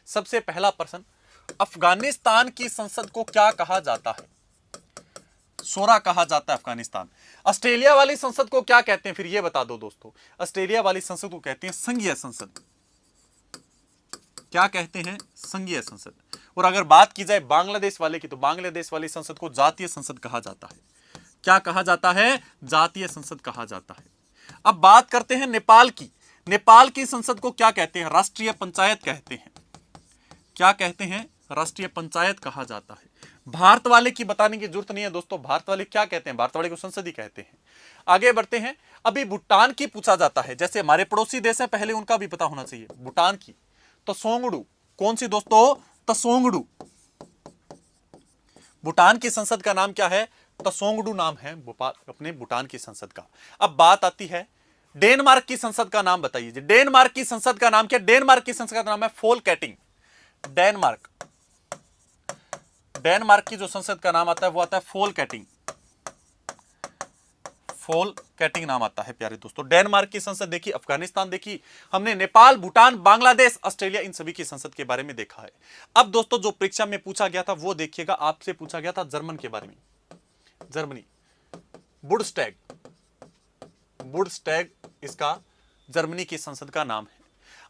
सबसे पहला प्रश्न, अफगानिस्तान की संसद को क्या कहा जाता है? शोरा कहा जाता है अफगानिस्तान। ऑस्ट्रेलिया वाली संसद को क्या कहते हैं, फिर ये बता दो दोस्तों। ऑस्ट्रेलिया वाली संसद को कहते हैं संघीय संसद। क्या कहते हैं? संघीय संसद। और अगर बात की जाए बांग्लादेश वाले की, तो बांग्लादेश वाली संसद को जातीय संसद कहा जाता है। क्या कहा जाता है? जातीय संसद कहा जाता है। अब बात करते हैं नेपाल की। नेपाल की संसद को क्या कहते हैं? राष्ट्रीय पंचायत कहते हैं। क्या कहते हैं? राष्ट्रीय पंचायत कहा जाता है। भारत वाले की बताने की जरूरत नहीं है दोस्तों, भारत वाले क्या कहते हैं? भारत वाले को संसद ही कहते हैं। आगे बढ़ते हैं। अभी भूटान की पूछा जाता है, जैसे हमारे पड़ोसी देश है, पहले उनका भी पता होना चाहिए। भूटान की तसोंगडू, कौन सी दोस्तों? तसोंगडू। भूटान की संसद का नाम क्या है? तसोंगडू नाम है अपने भूटान की संसद का। अब बात आती है डेनमार्क की संसद का नाम बताइए। डेनमार्क की संसद का नाम क्या? डेनमार्क की संसद का नाम है फोलकेटिंग। डेनमार्क, डेनमार्क की जो संसद का नाम आता है वो आता है फोलकेटिंग। फोलकेटिंग नाम आता है प्यारे दोस्तों। डेनमार्क की संसद देखी, अफगानिस्तान देखी हमने, नेपाल, भूटान, बांग्लादेश, ऑस्ट्रेलिया, इन सभी की संसद के बारे में देखा है। अब दोस्तों जो परीक्षा में पूछा गया था वो देखिएगा, आपसे पूछा गया था जर्मन के बारे में। जर्मनी, बुंडस्टैग, बुंडस्टैग इसका जर्मनी की संसद का नाम है।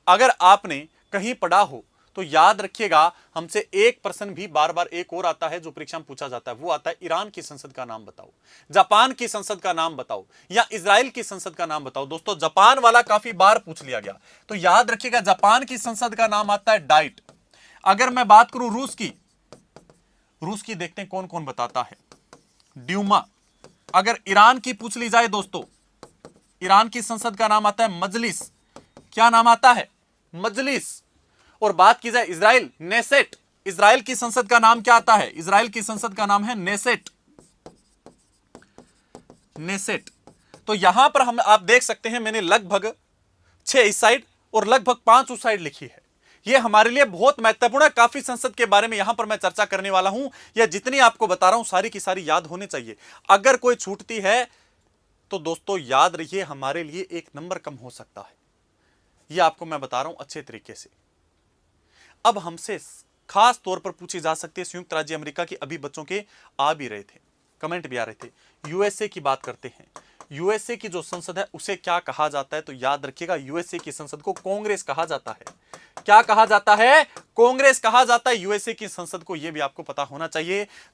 अगर आपने कहीं पढ़ा हो तो याद रखिएगा, हमसे एक प्रश्न भी बार बार एक और आता है जो परीक्षा में पूछा जाता है, वो आता है ईरान की संसद का नाम बताओ, जापान की संसद का नाम बताओ, या इजराइल की संसद का नाम बताओ। दोस्तों जापान वाला काफी बार पूछ लिया गया, तो याद रखिएगा जापान की संसद का नाम आता है डाइट। अगर मैं बात करूं रूस की, रूस की देखते हैं कौन कौन बताता है, ड्यूमा। अगर ईरान की पूछ ली जाए दोस्तों, ईरान की संसद का नाम आता है मजलिस। क्या नाम आता है? मजलिस। और बात की जाए इजराइल, नेसेट। इजराइल की संसद का नाम क्या आता है? इजराइल की संसद का नाम है नेसेट। नेसेट। तो यहां पर हम आप देख सकते हैं, मैंने लगभग 6 इस साइड और लगभग 5 उस साइड लिखी है। यह हमारे लिए बहुत महत्वपूर्ण है। काफी संसद के बारे में यहां पर मैं चर्चा करने वाला हूं। यह जितनी आपको बता रहा हूं सारी की सारी याद होनी चाहिए। अगर कोई छूटती है तो दोस्तों याद रखिए, हमारे लिए 1 नंबर कम हो सकता है। यह आपको मैं बता रहा हूं अच्छे तरीके से। अब हमसे खास तौर पर पूछी जा सकती है, संयुक्त राज्य अमेरिका के अभी बच्चों के आ भी रहे थे, कमेंट भी आ रहे थे। यूएसए की बात करते हैं। यूएसए की जो संसद है उसे क्या कहा जाता है? तो याद रखिएगा, यूएसए की संसद को कांग्रेस कहा जाता है। क्या कहा जाता है? कांग्रेस कहा जाता है यूएसए की संसद को। यह भी आपको पता होना चाहिए।